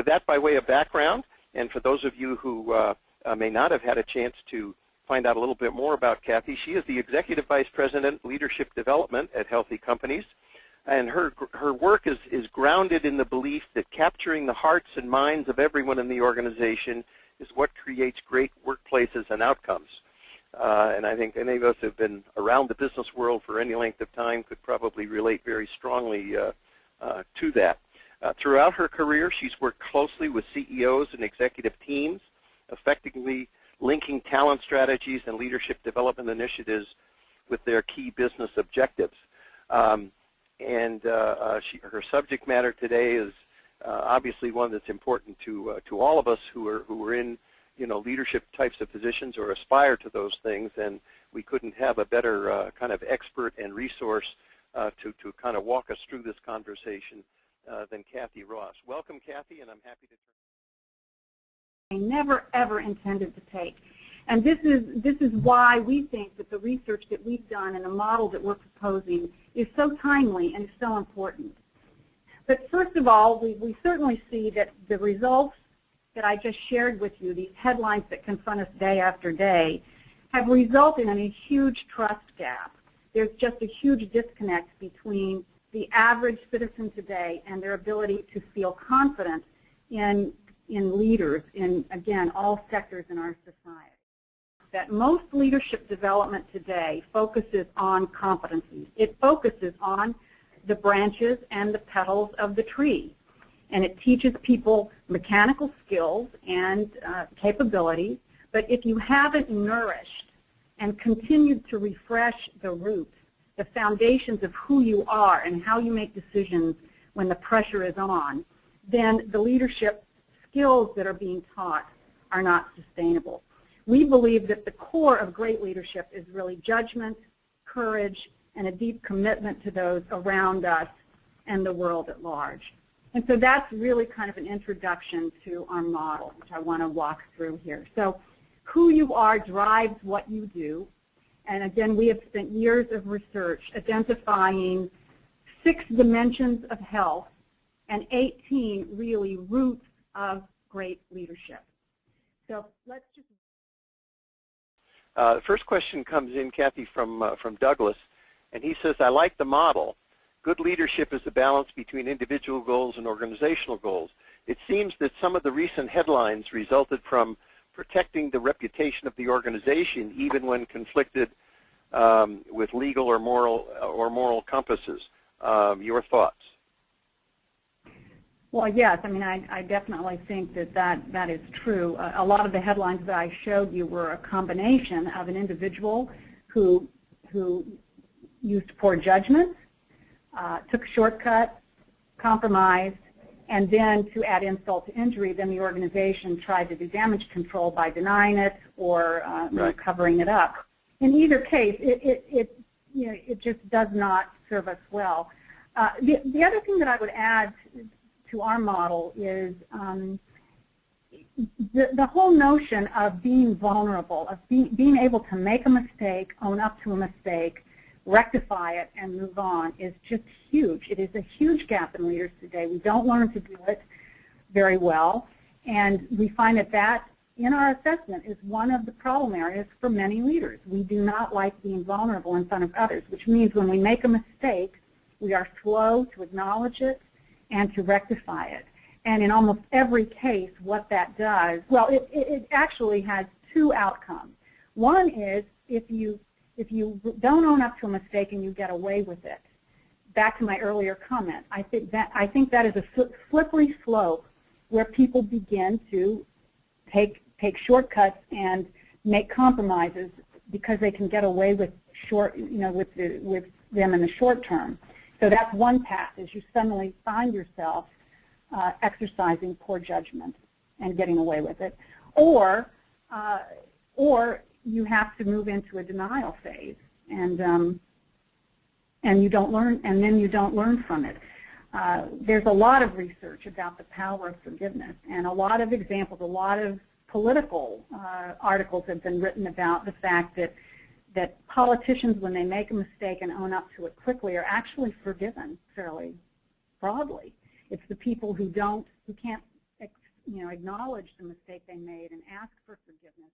With that by way of background, and for those of you who may not have had a chance to find out a little bit more about Kathy, she is the Executive Vice President, Leadership Development at Healthy Companies. And her work is grounded in the belief that capturing the hearts and minds of everyone in the organization is what creates great workplaces and outcomes. And I think any of us who have been around the business world for any length of time could probably relate very strongly to that. Throughout her career, she's worked closely with CEOs and executive teams, effectively linking talent strategies and leadership development initiatives with their key business objectives. Her subject matter today is obviously one that's important to all of us who are in leadership types of positions or aspire to those things, and we couldn't have a better kind of expert and resource to kind of walk us through this conversation than Kathy Ross. Welcome, Kathy, and I'm happy to. I never ever intended to take, and this is why we think that the research that we've done and the model that we're proposing is so timely and so important. But first of all, we certainly see that the results that I just shared with you, these headlines that confront us day after day, have resulted in a huge trust gap. There's just a huge disconnect between the average citizen today and their ability to feel confident in leaders in, again, all sectors in our society. That most leadership development today focuses on competencies. It focuses on the branches and the petals of the tree. And it teaches people mechanical skills and capabilities. But if you haven't nourished and continued to refresh the roots, the foundations of who you are and how you make decisions when the pressure is on, then the leadership skills that are being taught are not sustainable. We believe that the core of great leadership is really judgment, courage, and a deep commitment to those around us and the world at large. And so that's really kind of an introduction to our model, which I want to walk through here. So who you are drives what you do. And again, we have spent years of research identifying 6 dimensions of health and 18 really roots of great leadership. So let's just... The first question comes in, Kathy, from Douglas, and he says, I like the model. Good leadership is the balance between individual goals and organizational goals. It seems that some of the recent headlines resulted from protecting the reputation of the organization even when conflicted with legal or moral compasses. Your thoughts? Well, yes. I mean, I definitely think that is true. A lot of the headlines that I showed you were a combination of an individual who used poor judgment, took a shortcut, compromised, and then to add insult to injury, then the organization tried to do damage control by denying it or covering it up. In either case, it just does not serve us well. The other thing that I would add to our model is the whole notion of being vulnerable, of being able to make a mistake, own up to a mistake, rectify it, and move on is just huge. It is a huge gap in leaders today. We don't learn to do it very well, and we find that in our assessment is one of the problem areas for many leaders. We do not like being vulnerable in front of others, which means when we make a mistake, we are slow to acknowledge it and to rectify it. And in almost every case, what that does, well, it actually has 2 outcomes. One is if you don't own up to a mistake and you get away with it, back to my earlier comment, I think that is a slippery slope where people begin to take shortcuts and make compromises because they can get away with with them in the short term. So that's one path, is you suddenly find yourself exercising poor judgment and getting away with it, or you have to move into a denial phase, and you don't learn, and then you don't learn from it. There's a lot of research about the power of forgiveness, and a lot of examples, a lot of political articles have been written about the fact that politicians, when they make a mistake and own up to it quickly, are actually forgiven fairly broadly. It's the people who can't acknowledge the mistake they made and ask for forgiveness.